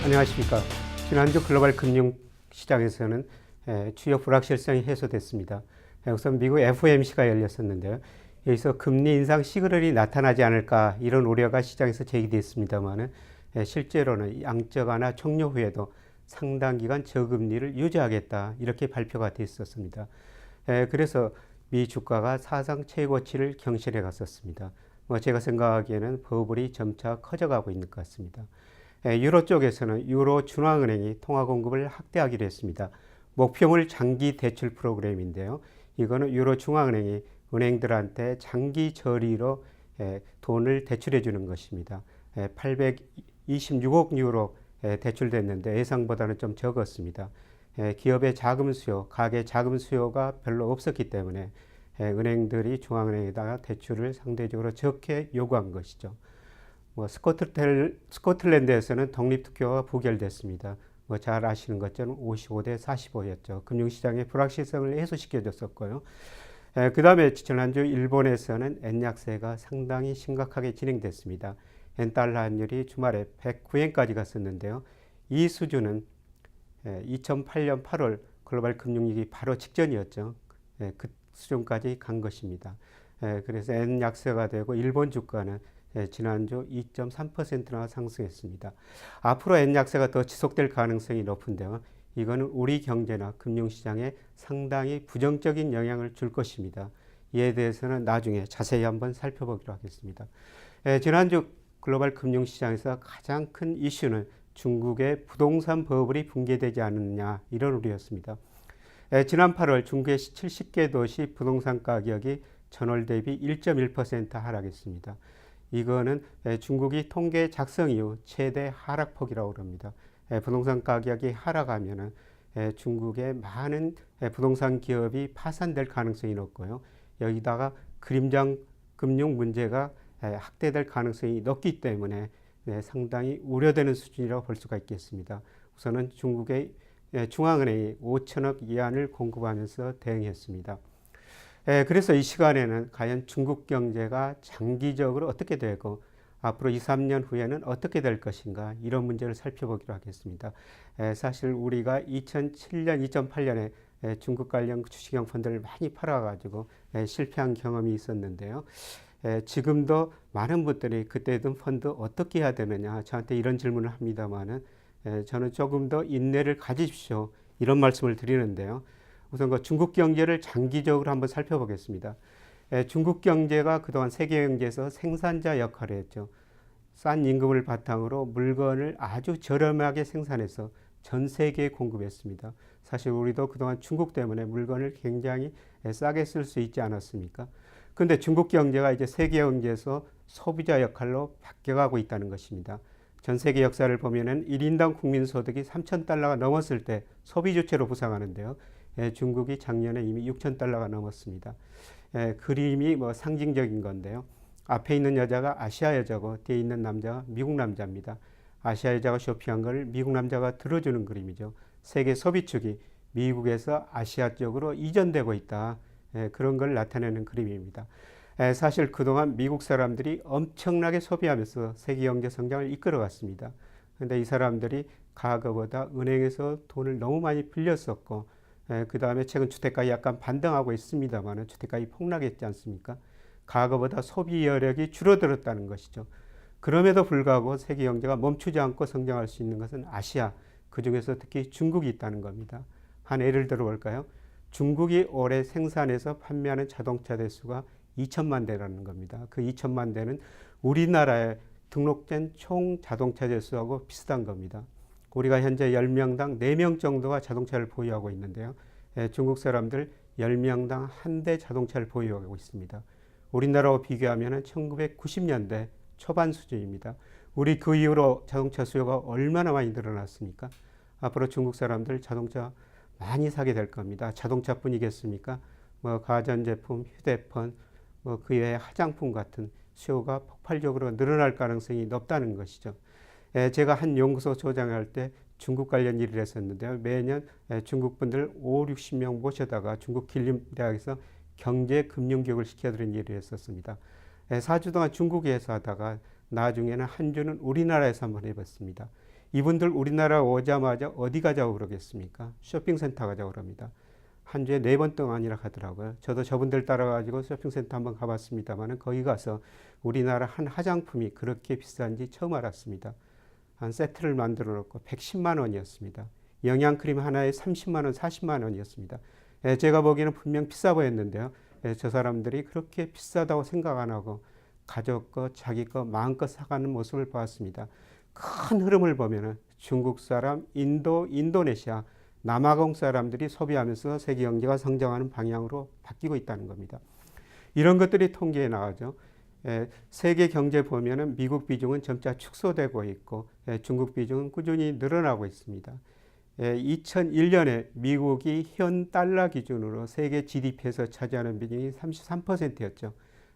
안녕하십니까. 지난주 글로벌 금융시장에서는 주요 불확실성이 해소됐습니다. 우선 미국 FOMC가 열렸었는데요. 여기서 금리 인상 시그널이 나타나지 않을까 이런 우려가 시장에서 제기됐습니다만 실제로는 양적 완화 종료 후에도 상당 기간 저금리를 유지하겠다 이렇게 발표가 됐었습니다. 그래서 미 주가가 사상 최고치를 경신해 갔었습니다. 제가 생각하기에는 버블이 점차 커져가고 있는 것 같습니다. 유로 쪽에서는 유로 중앙은행이 통화 공급을 확대하기로 했습니다. 목표물 장기 대출 프로그램인데요. 이거는 유로 중앙은행이 은행들한테 장기 저리로 돈을 대출해 주는 것입니다. 826억 유로 대출됐는데 예상보다는 좀 적었습니다. 기업의 자금 수요, 가계 자금 수요가 별로 없었기 때문에 은행들이 중앙은행에다가 대출을 상대적으로 적게 요구한 것이죠. 스코틀랜드에서는 독립투표가 부결됐습니다. 잘 아시는 것처럼 55대 45였죠. 금융시장의 불확실성을 해소시켜줬었고요. 그 다음에 지난주 일본에서는 엔 약세가 상당히 심각하게 진행됐습니다. 엔달러 환율이 주말에 109엔까지 갔었는데요. 이 수준은 2008년 8월 글로벌 금융위기 바로 직전이었죠. 그 수준까지 간 것입니다. 그래서 엔 약세가 되고 일본 주가는 지난주 2.3%나 상승했습니다. 앞으로 엔 약세가 더 지속될 가능성이 높은데요. 이거는 우리 경제나 금융시장에 상당히 부정적인 영향을 줄 것입니다. 이에 대해서는 나중에 자세히 한번 살펴보기로 하겠습니다. 지난주 글로벌 금융시장에서 가장 큰 이슈는 중국의 부동산 버블이 붕괴되지 않느냐 이런 우려였습니다. 지난 8월 중국의 70개 도시 부동산 가격이 전월 대비 1.1% 하락했습니다. 이거는 중국이 통계 작성 이후 최대 하락폭이라고 합니다. 부동산 가격이 하락하면 중국의 많은 부동산 기업이 파산될 가능성이 높고요. 여기다가 그림장 금융 문제가 확대될 가능성이 높기 때문에 상당히 우려되는 수준이라고 볼 수가 있겠습니다. 우선은 중국의 중앙은행이 5천억 이안을 공급하면서 대응했습니다. 그래서 이 시간에는 과연 중국 경제가 장기적으로 어떻게 되고 앞으로 2, 3년 후에는 어떻게 될 것인가 이런 문제를 살펴보기로 하겠습니다. 사실 우리가 2007년, 2008년에 중국 관련 주식형 펀드를 많이 팔아가지고 실패한 경험이 있었는데요. 지금도 많은 분들이 그때 든 펀드 어떻게 해야 되느냐 저한테 이런 질문을 합니다만은 저는 조금 더 인내를 가지십시오 이런 말씀을 드리는데요. 우선 그 중국 경제를 장기적으로 한번 살펴보겠습니다. 중국 경제가 그동안 세계 경제에서 생산자 역할을 했죠. 싼 임금을 바탕으로 물건을 아주 저렴하게 생산해서 전 세계에 공급했습니다. 사실 우리도 그동안 중국 때문에 물건을 굉장히 싸게 쓸 수 있지 않았습니까? 그런데 중국 경제가 이제 세계 경제에서 소비자 역할로 바뀌어가고 있다는 것입니다. 전 세계 역사를 보면은 1인당 국민소득이 3,000달러가 넘었을 때 소비 주체로 부상하는데요. 중국이 작년에 이미 6,000달러가 넘었습니다. 그림이 상징적인 건데요. 앞에 있는 여자가 아시아 여자고 뒤에 있는 남자가 미국 남자입니다. 아시아 여자가 쇼핑한 걸 미국 남자가 들어주는 그림이죠. 세계 소비축이 미국에서 아시아 쪽으로 이전되고 있다. 그런 걸 나타내는 그림입니다. 사실 그동안 미국 사람들이 엄청나게 소비하면서 세계 경제 성장을 이끌어갔습니다. 그런데 이 사람들이 과거보다 은행에서 돈을 너무 많이 빌렸었고 그 다음에 최근 주택가가 약간 반등하고 있습니다만 주택가가 폭락했지 않습니까? 과거보다 소비 여력이 줄어들었다는 것이죠. 그럼에도 불구하고 세계 경제가 멈추지 않고 성장할 수 있는 것은 아시아, 그 중에서 특히 중국이 있다는 겁니다. 한 예를 들어 볼까요? 중국이 올해 생산해서 판매하는 자동차 대수가 2천만 대라는 겁니다. 그 2천만 대는 우리나라에 등록된 총 자동차 대수하고 비슷한 겁니다. 우리가 현재 10명당 4명 정도가 자동차를 보유하고 있는데요. 중국 사람들 10명당 한 대 자동차를 보유하고 있습니다. 우리나라와 비교하면 1990년대 초반 수준입니다. 우리 그 이후로 자동차 수요가 얼마나 많이 늘어났습니까? 앞으로 중국 사람들 자동차 많이 사게 될 겁니다. 자동차뿐이겠습니까? 가전제품, 휴대폰, 그 외에 화장품 같은 수요가 폭발적으로 늘어날 가능성이 높다는 것이죠. 제가 한 연구소 조장할 때 중국 관련 일을 했었는데요. 매년 중국 분들 5, 60명 모셔다가 중국 길림대학에서 경제금융교육을 시켜드린 일을 했었습니다. 4주 동안 중국에서 하다가 나중에는 한 주는 우리나라에서 한번 해봤습니다. 이분들 우리나라 오자마자 어디 가자고 그러겠습니까? 쇼핑센터 가자고 그럽니다. 한 주에 4번 동안이나 가더라고요. 저도 저분들 따라가지고 쇼핑센터 한번 가봤습니다만 거기 가서 우리나라 한 화장품이 그렇게 비싼지 처음 알았습니다. 한 세트를 만들어 놓고 110만 원이었습니다. 영양크림 하나에 30만 원, 40만 원이었습니다. 제가 보기에는 분명 비싸 보였는데요. 저 사람들이 그렇게 비싸다고 생각 안 하고 가족 거, 자기 거 마음껏 사가는 모습을 보았습니다. 큰 흐름을 보면은 중국 사람, 인도, 인도네시아, 남아공 사람들이 소비하면서 세계 경제가 성장하는 방향으로 바뀌고 있다는 겁니다. 이런 것들이 통계에 나오죠. 세계 경제 보면은 미국 비중은 점차 축소되고 있고 중국 비중은 꾸준히 늘어나고 있습니다. 2001년에 미국이 현 달러 기준으로 세계 GDP에서 차지하는 비중이 33%였죠.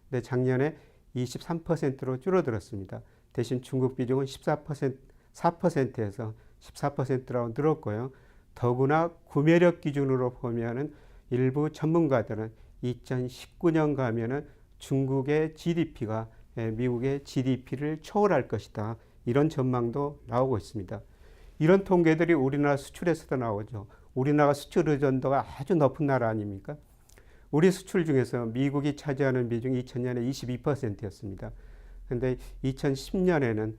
근데 작년에 23%로 줄어들었습니다. 대신 중국 비중은 4%에서 14%라고 늘었고요. 더구나 구매력 기준으로 보면은 일부 전문가들은 2019년 가면은 중국의 GDP가 미국의 GDP를 초월할 것이다. 이런 전망도 나오고 있습니다. 이런 통계들이 우리나라 수출에서도 나오죠. 우리나라 수출 의존도가 아주 높은 나라 아닙니까? 우리 수출 중에서 미국이 차지하는 비중이 2000년에 22%였습니다. 그런데 2010년에는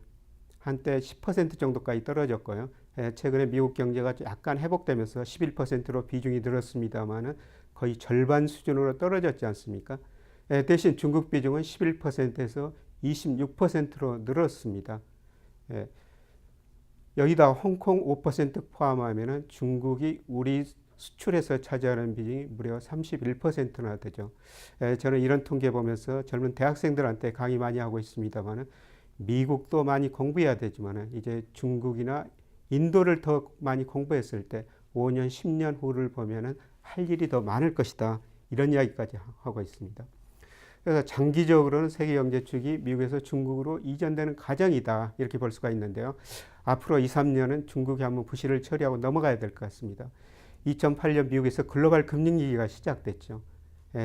한때 10% 정도까지 떨어졌고요. 최근에 미국 경제가 약간 회복되면서 11%로 비중이 늘었습니다만 거의 절반 수준으로 떨어졌지 않습니까? 대신 중국 비중은 11%에서 26%로 늘었습니다. 여기다 홍콩 5% 포함하면 중국이 우리 수출에서 차지하는 비중이 무려 31%나 되죠. 저는 이런 통계 보면서 젊은 대학생들한테 강의 많이 하고 있습니다만 미국도 많이 공부해야 되지만 이제 중국이나 인도를 더 많이 공부했을 때 5년, 10년 후를 보면 할 일이 더 많을 것이다. 이런 이야기까지 하고 있습니다. 그래서 장기적으로는 세계 경제축이 미국에서 중국으로 이전되는 과정이다. 이렇게 볼 수가 있는데요. 앞으로 2, 3년은 중국이 한번 부실을 처리하고 넘어가야 될 것 같습니다. 2008년 미국에서 글로벌 금융위기가 시작됐죠.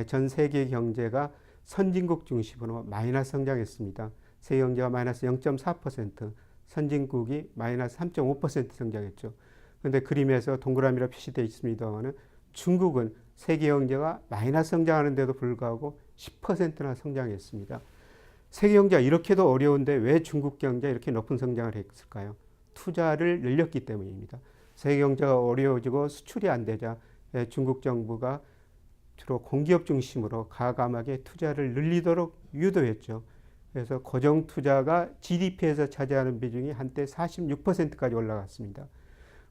전 세계 경제가 선진국 중심으로 마이너스 성장했습니다. 세계 경제가 마이너스 0.4%, 선진국이 마이너스 3.5% 성장했죠. 그런데 그림에서 동그라미로 표시되어 있습니다만 중국은 세계 경제가 마이너스 성장하는데도 불구하고 10%나 성장했습니다. 세계 경제가 이렇게도 어려운데 왜 중국 경제가 이렇게 높은 성장을 했을까요? 투자를 늘렸기 때문입니다. 세계 경제가 어려워지고 수출이 안 되자 중국 정부가 주로 공기업 중심으로 과감하게 투자를 늘리도록 유도했죠. 그래서 고정 투자가 GDP에서 차지하는 비중이 한때 46%까지 올라갔습니다.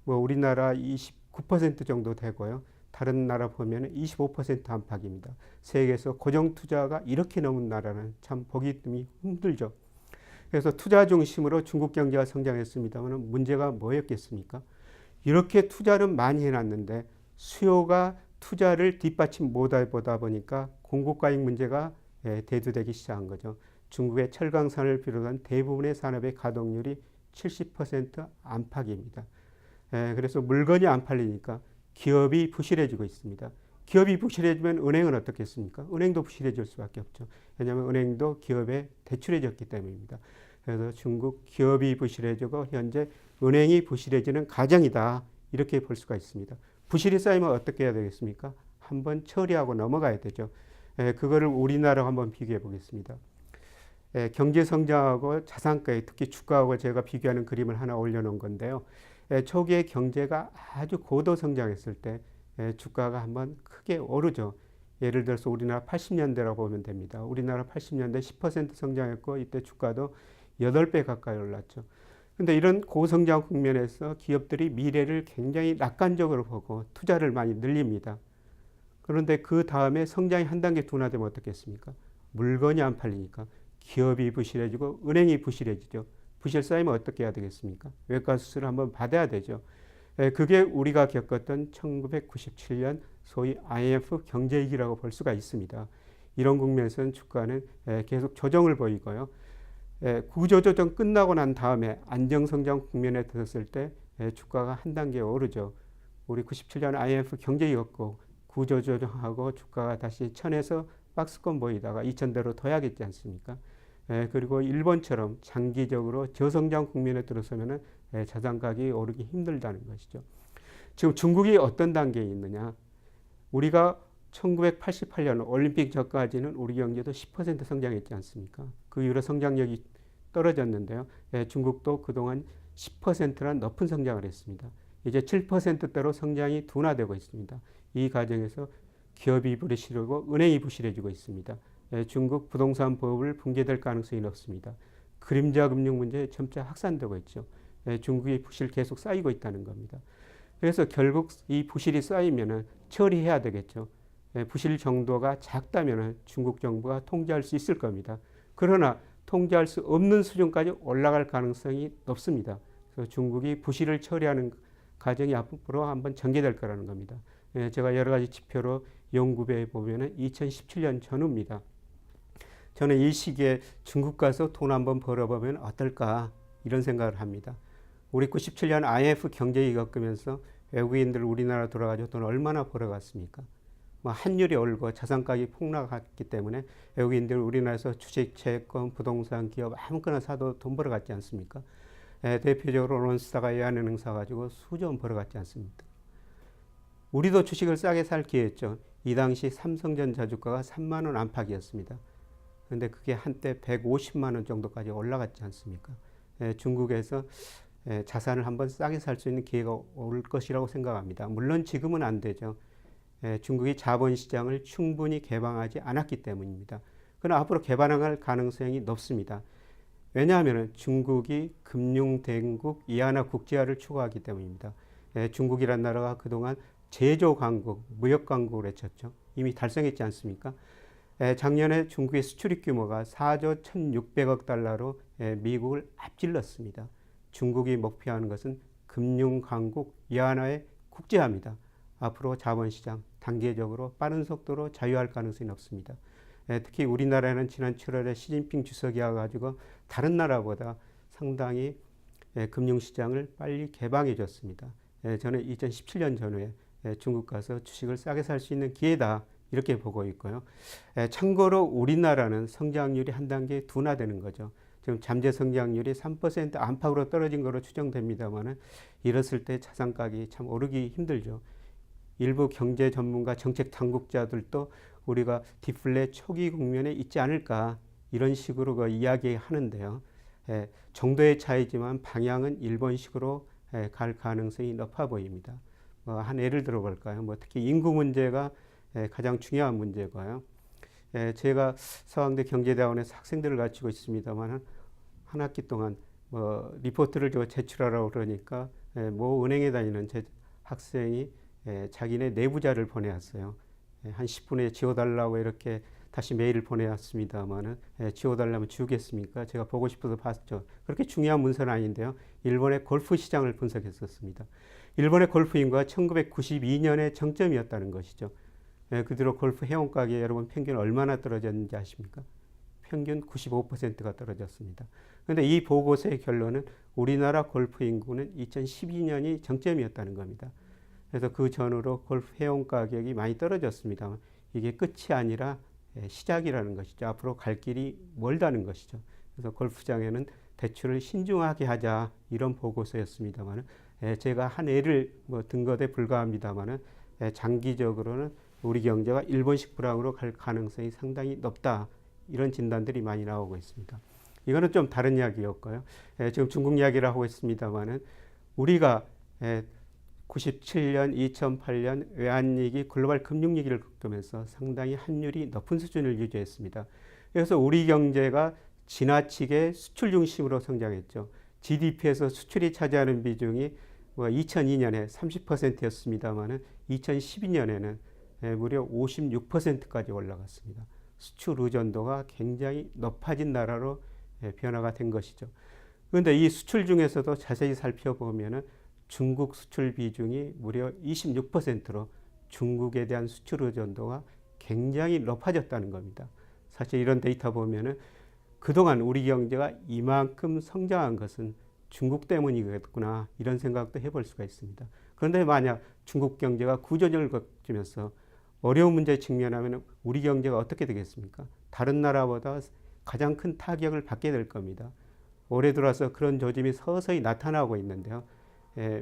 뭐 우리나라 29% 정도 되고요. 다른 나라 보면 25% 안팎입니다. 세계에서 고정 투자가 이렇게 넘은 나라는 참 보기 힘들죠. 그래서 투자 중심으로 중국 경제가 성장했습니다만 문제가 뭐였겠습니까? 이렇게 투자를 많이 해놨는데 수요가 투자를 뒷받침 못하다 보니까 공급과잉 문제가 대두되기 시작한 거죠. 중국의 철강산을 비롯한 대부분의 산업의 가동률이 70% 안팎입니다. 그래서 물건이 안 팔리니까 기업이 부실해지고 있습니다. 기업이 부실해지면 은행은 어떻겠습니까? 은행도 부실해질 수밖에 없죠. 왜냐하면 은행도 기업에 대출해졌기 때문입니다. 그래서 중국 기업이 부실해지고 현재 은행이 부실해지는 과정이다. 이렇게 볼 수가 있습니다. 부실이 쌓이면 어떻게 해야 되겠습니까? 한번 처리하고 넘어가야 되죠. 그거를 우리나라와 한번 비교해 보겠습니다. 경제 성장하고 자산가에 특히 주가하고 제가 비교하는 그림을 하나 올려놓은 건데요. 초기에 경제가 아주 고도 성장했을 때 주가가 한번 크게 오르죠. 예를 들어서 우리나라 80년대라고 보면 됩니다. 우리나라 80년대 10% 성장했고 이때 주가도 8배 가까이 올랐죠. 근데 이런 고성장 국면에서 기업들이 미래를 굉장히 낙관적으로 보고 투자를 많이 늘립니다. 그런데 그 다음에 성장이 한 단계 둔화되면 어떻겠습니까? 물건이 안 팔리니까 기업이 부실해지고 은행이 부실해지죠. 부실 쌓이면 어떻게 해야 되겠습니까? 외과 수술을 한번 받아야 되죠. 그게 우리가 겪었던 1997년 소위 IMF 경제위기라고 볼 수가 있습니다. 이런 국면에서는 주가는 계속 조정을 보이고요. 구조조정 끝나고 난 다음에 안정성장 국면에 들었을 때 주가가 한 단계 오르죠. 우리 97년 IMF 경제위기였고 구조조정하고 주가가 다시 1000에서 박스권 보이다가 2000대로 도약했지 않습니까? 그리고 일본처럼 장기적으로 저성장 국면에 들어서면은 자산 가격이 오르기 힘들다는 것이죠. 지금 중국이 어떤 단계에 있느냐? 우리가 1988년 올림픽 전까지는 우리 경제도 10% 성장했지 않습니까? 그 이후로 성장력이 떨어졌는데요. 중국도 그동안 10%란 높은 성장을 했습니다. 이제 7%대로 성장이 둔화되고 있습니다. 이 과정에서 기업이 부실하고 은행이 부실해지고 있습니다. 중국 부동산 버블 붕괴될 가능성이 높습니다. 그림자 금융 문제 점차 확산되고 있죠. 중국의 부실 계속 쌓이고 있다는 겁니다. 그래서 결국 이 부실이 쌓이면 처리해야 되겠죠. 부실 정도가 작다면 중국 정부가 통제할 수 있을 겁니다. 그러나 통제할 수 없는 수준까지 올라갈 가능성이 높습니다. 그래서 중국이 부실을 처리하는 과정이 앞으로 한번 전개될 거라는 겁니다. 제가 여러 가지 지표로 연구에 보면은 2017년 전후입니다. 저는 이 시기에 중국 가서 돈 한번 벌어보면 어떨까 이런 생각을 합니다. 우리 97년 IMF 경제위기 겪으면서 외국인들 우리나라 돌아가지고 돈 얼마나 벌어갔습니까? 뭐 환율이 오르고 자산 가격이 폭락했기 때문에 외국인들 우리나라에서 주식, 채권, 부동산, 기업 아무거나 사도 돈 벌어갔지 않습니까? 대표적으로 론스타가 외환은행 사가지고 수조 원 벌어갔지 않습니까? 우리도 주식을 싸게 살 기회였죠. 이 당시 삼성전자 주가가 3만 원 안팎이었습니다. 그런데 그게 한때 150만 원 정도까지 올라갔지 않습니까? 중국에서 자산을 한번 싸게 살 수 있는 기회가 올 것이라고 생각합니다. 물론 지금은 안 되죠. 중국이 자본시장을 충분히 개방하지 않았기 때문입니다. 그러나 앞으로 개방할 가능성이 높습니다. 왜냐하면 중국이 금융대국 이하나 국제화를 추구하기 때문입니다. 중국이란 나라가 그동안 제조 강국, 무역 강국을 외쳤죠. 이미 달성했지 않습니까? 작년에 중국의 수출입 규모가 4조 1,600억 달러로 미국을 앞질렀습니다. 중국이 목표하는 것은 금융 강국 이하나의 국제화입니다. 앞으로 자본시장 단계적으로 빠른 속도로 자유할 가능성이 높습니다. 특히 우리나라는 지난 7월에 시진핑 주석이 와가지고 다른 나라보다 상당히 금융시장을 빨리 개방해 줬습니다. 저는 2017년 전후에 중국 가서 주식을 싸게 살 수 있는 기회다 이렇게 보고 있고요. 참고로 우리나라는 성장률이 한 단계 둔화되는 거죠. 지금 잠재 성장률이 3% 안팎으로 떨어진 것으로 추정됩니다만 이랬을 때 자산 가격이 참 오르기 힘들죠. 일부 경제 전문가 정책 당국자들도 우리가 디플레 초기 국면에 있지 않을까 이런 식으로 그 이야기하는데요. 정도의 차이지만 방향은 일본식으로 갈 가능성이 높아 보입니다. 한 예를 들어 볼까요? 특히 인구 문제가 가장 중요한 문제고요. 제가 서강대 경제대학원에서 학생들을 가르치고 있습니다만 한 학기 동안 리포트를 제출하라고 그러니까 모 은행에 다니는 제 학생이 자기네 내부자를 보내왔어요. 한 10분에 지워달라고 이렇게 다시 메일을 보내왔습니다만 지워달라면 지우겠습니까? 제가 보고 싶어서 봤죠. 그렇게 중요한 문서는 아닌데요. 일본의 골프 시장을 분석했었습니다. 일본의 골프 인구가 1992년에 정점이었다는 것이죠. 그 뒤로 골프 회원 가격이 여러분 평균 얼마나 떨어졌는지 아십니까? 평균 95%가 떨어졌습니다. 그런데 이 보고서의 결론은 우리나라 골프 인구는 2012년이 정점이었다는 겁니다. 그래서 그 전후로 골프 회원 가격이 많이 떨어졌습니다. 이게 끝이 아니라 시작이라는 것이죠. 앞으로 갈 길이 멀다는 것이죠. 그래서 골프장에는 대출을 신중하게 하자 이런 보고서였습니다만 제가 한 예를 든 것에 불과합니다만 장기적으로는 우리 경제가 일본식 불황으로 갈 가능성이 상당히 높다 이런 진단들이 많이 나오고 있습니다. 이거는 좀 다른 이야기였고요. 지금 중국 이야기를 하고 있습니다만 우리가 97년, 2008년 외환위기, 글로벌 금융위기를 겪으면서 상당히 환율이 높은 수준을 유지했습니다. 그래서 우리 경제가 지나치게 수출 중심으로 성장했죠. GDP에서 수출이 차지하는 비중이 2002년에 30%였습니다만 2012년에는 무려 56%까지 올라갔습니다. 수출 의존도가 굉장히 높아진 나라로 변화가 된 것이죠. 그런데 이 수출 중에서도 자세히 살펴보면 중국 수출 비중이 무려 26%로 중국에 대한 수출 의존도가 굉장히 높아졌다는 겁니다. 사실 이런 데이터 보면은 그동안 우리 경제가 이만큼 성장한 것은 중국 때문이겠구나 이런 생각도 해볼 수가 있습니다. 그런데 만약 중국 경제가 구조조정을 겪으면서 어려운 문제에 직면하면 우리 경제가 어떻게 되겠습니까? 다른 나라보다 가장 큰 타격을 받게 될 겁니다. 올해 들어서 그런 조짐이 서서히 나타나고 있는데요.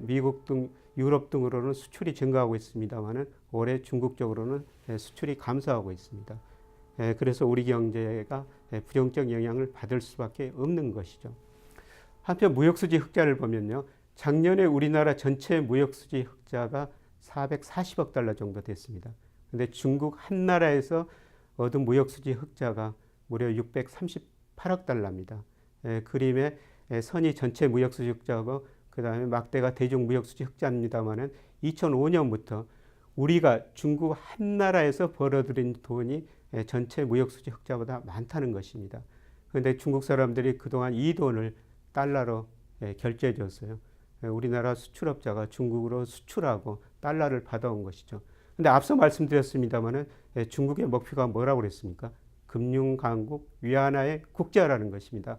미국 등 유럽 등으로는 수출이 증가하고 있습니다만은 올해 중국 쪽으로는 수출이 감소하고 있습니다. 그래서 우리 경제가 부정적 영향을 받을 수밖에 없는 것이죠. 한편 무역수지 흑자를 보면요. 작년에 우리나라 전체 무역수지 흑자가 440억 달러 정도 됐습니다. 근데 중국 한 나라에서 얻은 무역수지 흑자가 무려 638억 달러입니다. 그림에 선이 전체 무역수지 흑자고 그 다음에 막대가 대중 무역수지 흑자입니다만은 2005년부터 우리가 중국 한 나라에서 벌어들인 돈이 전체 무역수지 흑자보다 많다는 것입니다. 그런데 중국 사람들이 그동안 이 돈을 달러로 결제해 줬어요. 우리나라 수출업자가 중국으로 수출하고 달러를 받아온 것이죠. 근데 앞서 말씀드렸습니다만은 중국의 목표가 뭐라고 그랬습니까? 금융강국 위안화의 국제화라는 것입니다.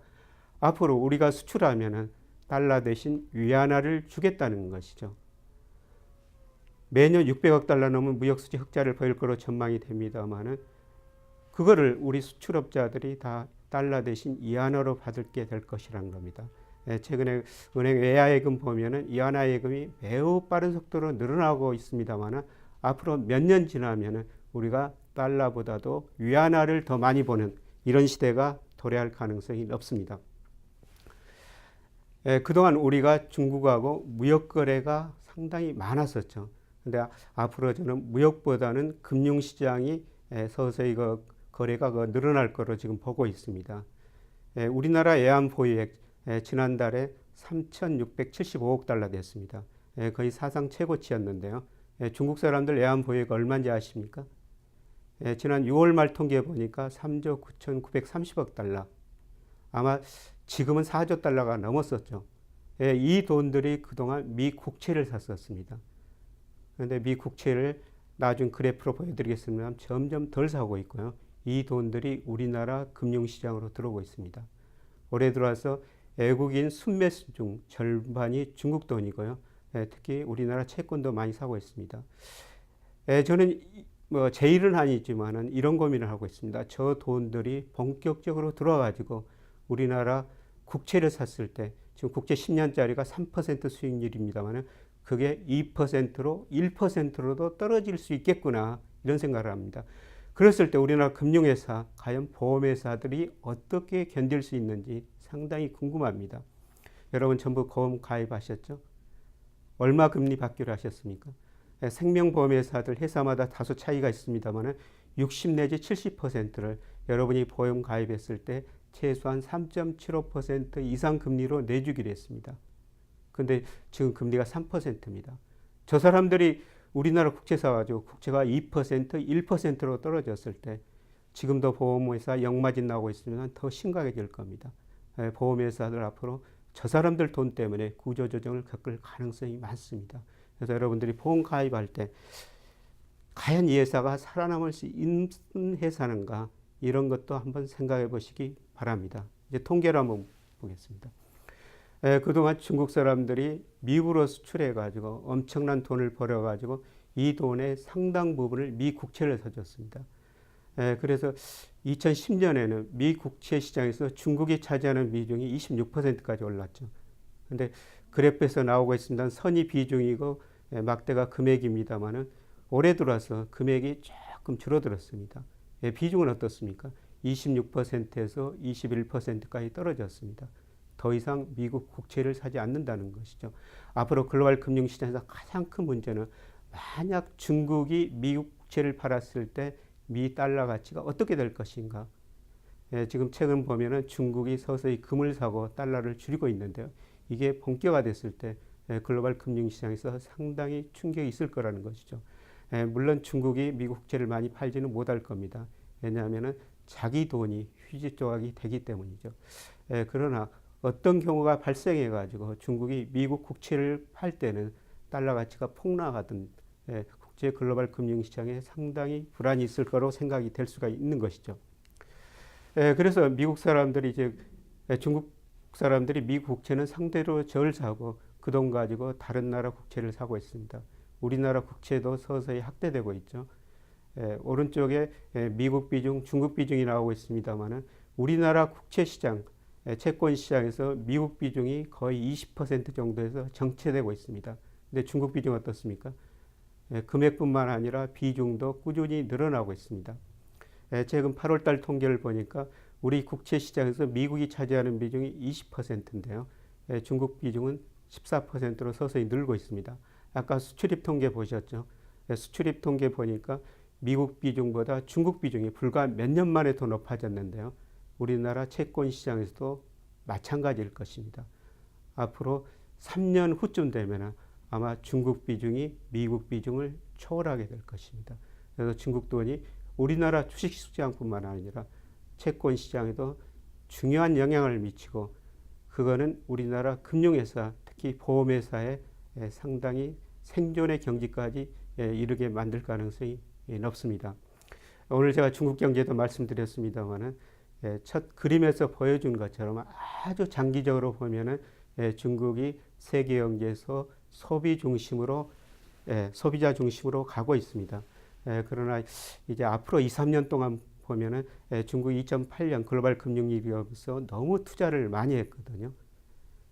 앞으로 우리가 수출하면은 달러 대신 위안화를 주겠다는 것이죠. 매년 600억 달러 넘은 무역수지 흑자를 보일 거로 전망이 됩니다만은 그거를 우리 수출업자들이 다 달러 대신 위안화로 받게 될 것이라는 겁니다. 최근에 은행 외화예금 보면은 위안화 예금이 매우 빠른 속도로 늘어나고 있습니다만은 앞으로 몇 년 지나면은 우리가 달러보다도 위안화를 더 많이 보는 이런 시대가 도래할 가능성이 높습니다. 그동안 우리가 중국하고 무역 거래가 상당히 많았었죠. 근데 앞으로 저는 무역보다는 금융시장이 서서히 거래가 늘어날 거로 지금 보고 있습니다. 우리나라 외환 보유액 지난달에 3,675억 달러 됐습니다. 거의 사상 최고치였는데요. 중국 사람들 외환 보유액 얼마인지 아십니까? 지난 6월 말 통계 보니까 3조 9,930억 달러. 아마 지금은 4조 달러가 넘었었죠. 이 돈들이 그동안 미 국채를 샀었습니다. 그런데 미 국채를 나중 그래프로 보여드리겠습니다. 점점 덜 사고 있고요. 이 돈들이 우리나라 금융시장으로 들어오고 있습니다. 올해 들어와서 외국인 순매수 중 절반이 중국 돈이고요. 특히 우리나라 채권도 많이 사고 있습니다. 저는 제 일은 아니지만은 이런 고민을 하고 있습니다. 저 돈들이 본격적으로 들어와가지고 우리나라 국채를 샀을 때 지금 국채 10년짜리가 3% 수익률입니다만은 그게 2%로 1%로도 떨어질 수 있겠구나 이런 생각을 합니다. 그랬을 때 우리나라 금융회사, 과연 보험회사들이 어떻게 견딜 수 있는지 상당히 궁금합니다. 여러분 전부 보험 가입하셨죠? 얼마 금리 받기로 하셨습니까? 생명보험회사들 회사마다 다소 차이가 있습니다만 60 내지 70%를 여러분이 보험 가입했을 때 최소한 3.75% 이상 금리로 내주기로 했습니다. 근데 지금 금리가 3%입니다. 저 사람들이 우리나라 국채 사가지고 국채가 2%, 1%로 떨어졌을 때 지금도 보험회사 역마진 나오고 있으면 더 심각해질 겁니다. 보험회사들 앞으로 저 사람들 돈 때문에 구조조정을 겪을 가능성이 많습니다. 그래서 여러분들이 보험 가입할 때 과연 이 회사가 살아남을 수 있는 회사인가 이런 것도 한번 생각해 보시기 바랍니다. 이제 통계를 한번 보겠습니다. 그동안 중국 사람들이 미국으로 수출해 가지고 엄청난 돈을 벌어 가지고 이 돈의 상당 부분을 미 국채를 사줬습니다. 그래서 2010년에는 미 국채 시장에서 중국이 차지하는 비중이 26%까지 올랐죠. 근데 그래프에서 나오고 있습니다. 선이 비중이고 막대가 금액입니다만은 올해 들어와서 금액이 조금 줄어들었습니다. 비중은 어떻습니까? 26%에서 21%까지 떨어졌습니다. 더 이상 미국 국채를 사지 않는다는 것이죠. 앞으로 글로벌 금융시장에서 가장 큰 문제는 만약 중국이 미국 국채를 팔았을 때 미 달러 가치가 어떻게 될 것인가. 지금 최근 보면은 중국이 서서히 금을 사고 달러를 줄이고 있는데요. 이게 본격화됐을 때 글로벌 금융시장에서 상당히 충격이 있을 거라는 것이죠. 물론 중국이 미국 국채를 많이 팔지는 못할 겁니다. 왜냐하면 자기 돈이 휴지 조각이 되기 때문이죠. 그러나 어떤 경우가 발생해 가지고 중국이 미국 국채를 팔 때는 달러 가치가 폭락하던 국제 글로벌 금융시장에 상당히 불안이 있을 거로 생각이 될 수가 있는 것이죠. 그래서 미국 사람들이 이제 중국 사람들이 미국 국채는 상대로 절 사고 그 돈 가지고 다른 나라 국채를 사고 있습니다. 우리나라 국채도 서서히 확대되고 있죠. 오른쪽에 미국 비중, 중국 비중이 나오고 있습니다만은 우리나라 국채 시장, 채권 시장에서 미국 비중이 거의 20% 정도에서 정체되고 있습니다. 근데 중국 비중 어떻습니까? 금액뿐만 아니라 비중도 꾸준히 늘어나고 있습니다. 최근 8월 달 통계를 보니까 우리 국채 시장에서 미국이 차지하는 비중이 20%인데요. 중국 비중은 14%로 서서히 늘고 있습니다. 아까 수출입 통계 보셨죠? 수출입 통계 보니까 미국 비중보다 중국 비중이 불과 몇 년 만에 더 높아졌는데요. 우리나라 채권 시장에서도 마찬가지일 것입니다. 앞으로 3년 후쯤 되면 아마 중국 비중이 미국 비중을 초월하게 될 것입니다. 그래서 중국 돈이 우리나라 주식시장뿐만 아니라 채권 시장에도 중요한 영향을 미치고 그거는 우리나라 금융회사 특히 보험회사에 상당히 생존의 경지까지 이르게 만들 가능성이 높습니다. 오늘 제가 중국 경제도 말씀드렸습니다만은 첫 그림에서 보여준 것처럼 아주 장기적으로 보면은 중국이 세계 경제에서 소비 중심으로 소비자 중심으로 가고 있습니다. 그러나 이제 앞으로 2, 3년 동안 보면은 중국이 2008년 글로벌 금융위기에서 너무 투자를 많이 했거든요.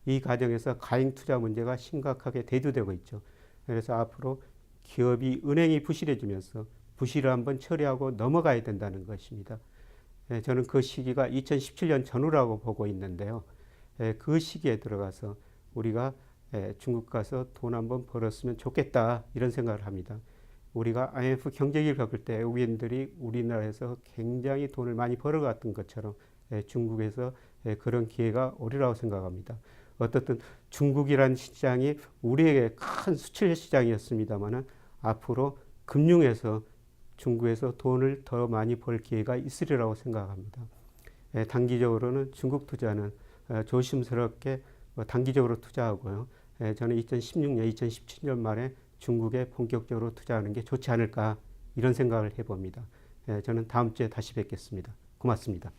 이 과정에서 가행 투자 문제가 심각하게 대두되고 있죠. 그래서 앞으로 기업이 은행이 부실해지면서 부실을 한번 처리하고 넘어가야 된다는 것입니다. 저는 그 시기가 2017년 전후라고 보고 있는데요. 그 시기에 들어가서 우리가 중국 가서 돈 한번 벌었으면 좋겠다 이런 생각을 합니다. 우리가 IMF 경제위기를 겪을 때 외국인들이 우리나라에서 굉장히 돈을 많이 벌어갔던 것처럼 중국에서 그런 기회가 오리라고 생각합니다. 어떻든 중국이라는 시장이 우리에게 큰 수출 시장이었습니다만은 앞으로 금융에서 중국에서 돈을 더 많이 벌 기회가 있으리라고 생각합니다. 단기적으로는 중국 투자는 조심스럽게 단기적으로 투자하고요. 저는 2016년, 2017년 말에 중국에 본격적으로 투자하는 게 좋지 않을까 이런 생각을 해봅니다. 저는 다음 주에 다시 뵙겠습니다. 고맙습니다.